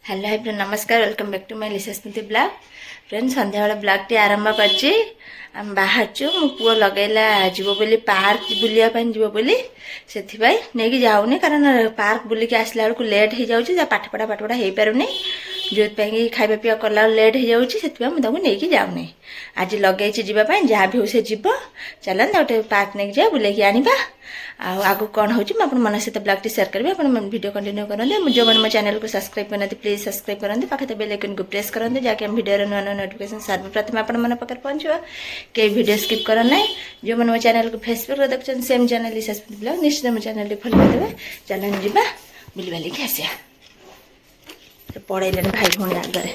hello hi friend नमस्कार welcome back to my Lisa Smriti blog friend Sandhya वाला blog T आरंभ करछि हम बाहर छु मो पुओ लगैला जीवो बोली पार्क बुलिया पन जीवो बोली सेथि भाई नै कि जाउनी कारण पार्क बुली के आसला को लेट हो जाउछि जा पाठ पढ़ा हे पारुनी जोत पे खाइबा पिया कला लेट हो जाउछि सेथि भाई म नै कि जाउनी आज लगै छि जीवा पन जा भी हो से जीव चलन गोटे पार्क नै जा बुले के आनिबा आगु कौन हो मन सहित ब्लॉग टी शेयर करेंगे अपन वीडियो कंटिन्यू करेंगे जो मैंने मो चैनल को सब्सक्राइब करना प्लीज सब्सक्राइब करेंगे पाखे बेल आइकन को प्रेस करेंगे जाके हम वीडियो नुआ नुआ नोटिफिकेशन सर्वप्रथम अपन मन पाखे पहुंचो कई वीडियो स्किप करना जो मैंने मो चैनल को फेसबुक देखते सेम चैनल लिसा स्मृति ब्लॉग निश्चित मो चैनल फॉलो करदेवे चलन जीवा बुली बाली के आसिया पढ़ेले भाई भौणी आगे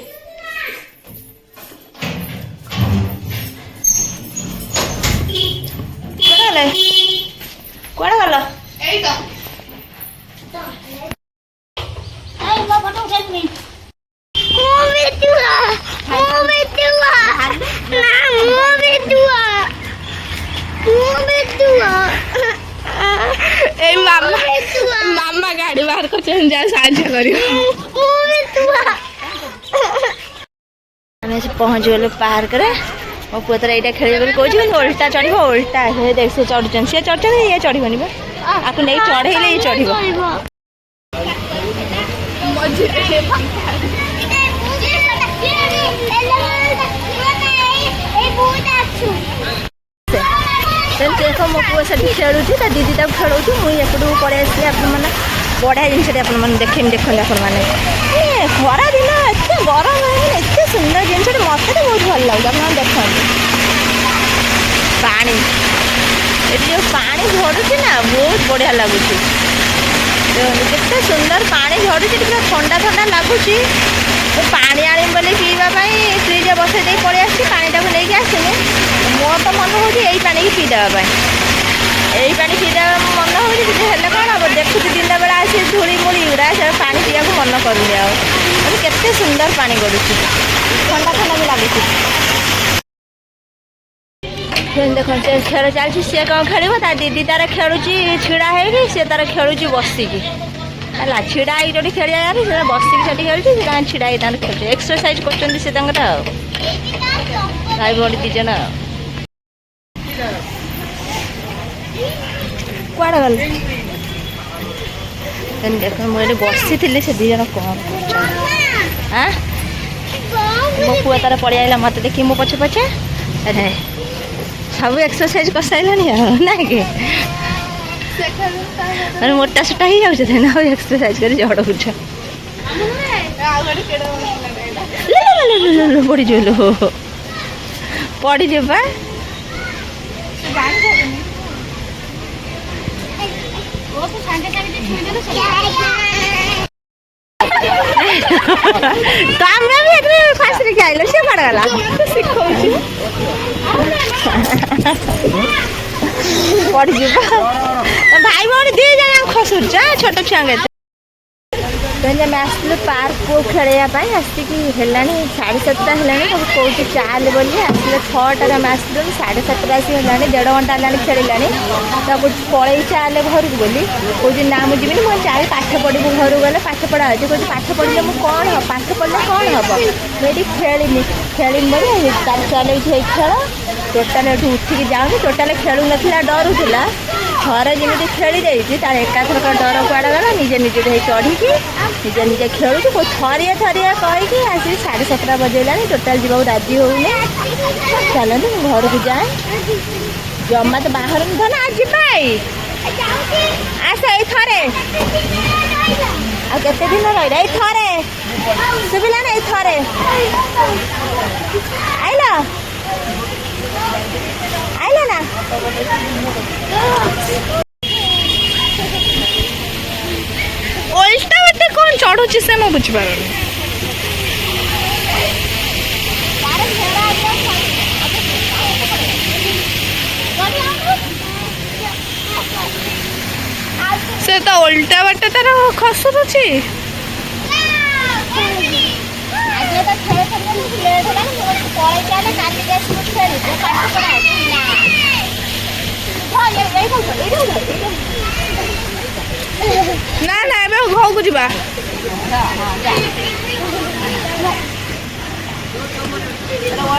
कौन गल मामा गाड़ी बाहर कर पहुँच गलु पार्क रे मो पुआ तो यहाँ खेल कौन उल्टा चढ़ उल्टा हे देख से चढ़ुन सी चढ़ ये चढ़नी आपको नहीं चढ़ेले ये चढ़ देख मो पुआ से खेलुँ दीदी तक खेलू मुझे पड़े आसली आप बढ़िया जिनस देखे देखते आप खरा दिन एत गरम एत सुंदर जिन मत तो बहुत भल लगे आप देखते पानी ये पानी झड़ू ना बहुत बढ़िया लगुच केते सुंदर पानी झड़ू पूरा ठंडा ठंडा लगुच पानी आनी बोले पीवाई फ्रिज बसई दे पड़े आसपाटा को लेकिन आसनी मोर तो मन हो पानी की पीदेवा यही पानी पीदा मन हो कौन हम देखु दिन बेला आसी धूली मुड़ी गुड़ा से पानी पीवा मन करूनी केते सुंदर पानी गड़ुच ठंडा ठंडा भी लगुच देख से खेल चलती सी कौन खेल दीदी तार खेलुची छिड़ा है सी तार खेलुची बसिकी है छिड़ा जो खेल बसिकी खेलुची छिड़ा खेल एक्सरसाइज कर भाई भौणी दीजन कौन गल देख मुझे बसी थी से दीज कौन हाँ मो पुआ तार पड़े आइला मत देखी मो पछे पछे अरे सब एक्सरसाइज कर सारे ना कि मोटा सोटा ही जाऊे ना एक्सरसाइज कर जड़ पड़ी जो पड़ी जा तो भी फास्ट रे आइल सी पड़ गला पड़ भाई भौणी दी जन खसुच छोट छुआ आम आसलु पार्क को खेलवाई आसिकी है 7:30 है कौन चाल बोली आसले 6टार आम आसलु 7:30 आसी है 1.5 घंटा है खेल पलि चाल घर को बोली कौन ना मुझे मुझे चाल पाठ पढ़ू घर गले पाठ पढ़ा अच्छे कौन पाठ पढ़ले मुझे कौन हम पाठ पढ़ले कौन हम मुझे खेलनी खेल बोले तार चल खेल टोटाल उठिकी जाऊनी टोटाल खेलु ना डरुला थरे जमी खेली जाइए तार एकाथरक डर कुआड़ा गला निजे निजे चढ़ी निजे निजे खेलुच थरिया थरिया कहीकि आसी 7:30 बजेला टोटाल जीवा राजी होने चलते घर को जाए जमा तो बाहर ना आज आस थरे आते दिन रही थरे सुविला ना थरे आइल आइल ना उल्टा बाटे कौन चढ़ुची से मैं बुझीपार से तो उल्टा बाटे तार खसुची ना ना एबे घर को जीवा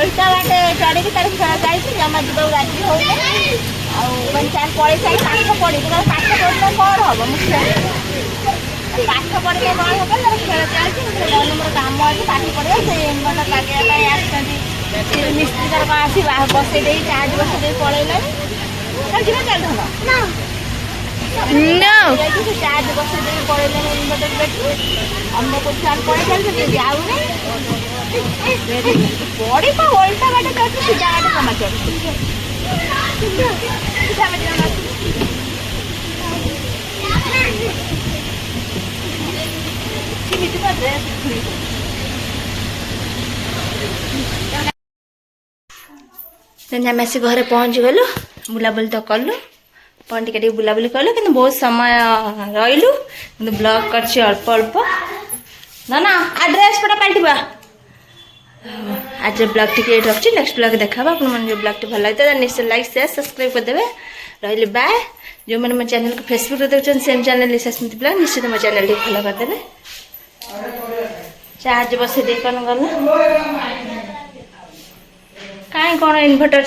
ଓଲଟା ବାଟେ ଚଢ଼ିକି ତାର ଖେଳ ଚାଲିଛି ଜମା ଯିବାକୁ ରାଜି ହଉନି ଆଉ ମାନେ ଚାଲ ପଳେଇ ସାଇ ପାଠ ପଢ଼ିବୁ ପାଠ ପଢ଼ିଲେ କ'ଣ ହବ ମୁଖ୍ୟ ପାଠ ପଢ଼ିଲେ କ'ଣ ହବ ତାର ଖେଳ ଚାଲିଛି ମୋର କାମ ଅଛି ପାଠ ପଢ଼ିବା ସେ ଇନଭର୍ଟର ଲଗେଇବା ପାଇଁ ଆସିଛନ୍ତି ମିସ୍ତ୍ରୀ ତାର କ'ଣ ଆସି ବସେଇ ଦେଇ ଚାର୍ଜ ବସେଇ ଦେଇ ପଳେଇଲାଣି ଯିବା ଚାଲ ଧନ ଯାଇକି ସେ ଚାର୍ଜ ବସେଇ ଦେଇ ପଳେଇଲାଣି ଇନଭର୍ଟର ବ୍ୟାଟେରୀ ଅନ୍ୟ କୋଉ ଚାଲ ପଳେଇ ଚାଲିଛନ୍ତି ଯାଉନି ପଡ଼ି କ'ଣ ଓଲଟା ବାଟେ ଚାଲିଛି ସିଧା ବାଟେ ଜମା ଚାଲିଛି ସିଧା ବାଟେ ଜମା ଆମେ ଆସି ଘରେ ପହଞ୍ଚିଗଲୁ ବୁଲାବୁଲି ତ କଲୁ କ'ଣ ଟିକେ ଟିକେ ବୁଲାବୁଲି କଲୁ କିନ୍ତୁ ବହୁତ ସମୟ ରହିଲୁ କିନ୍ତୁ ବ୍ଲଗ୍ କରିଛି ଅଳ୍ପ ଅଳ୍ପ ନା ଆଡ୍ରେସ୍ ପଟା ପାଲ୍ଟିବା आज ब्लॉग टी रखी नेक्स्ट ब्लॉग देखा आप जो ब्लॉग टी भल लगे निश्चय लाइक शेयर सब्सक्राइब करदे रही बाय जो मैंने मो चैनल को फेसबुक देखते सेम चैनल लिशा स्मृति ब्लॉग निश्चित मो चैनल टी फॉलो करदे चार्ज बस दे कौन गला कहीं कौन इन्वर्टर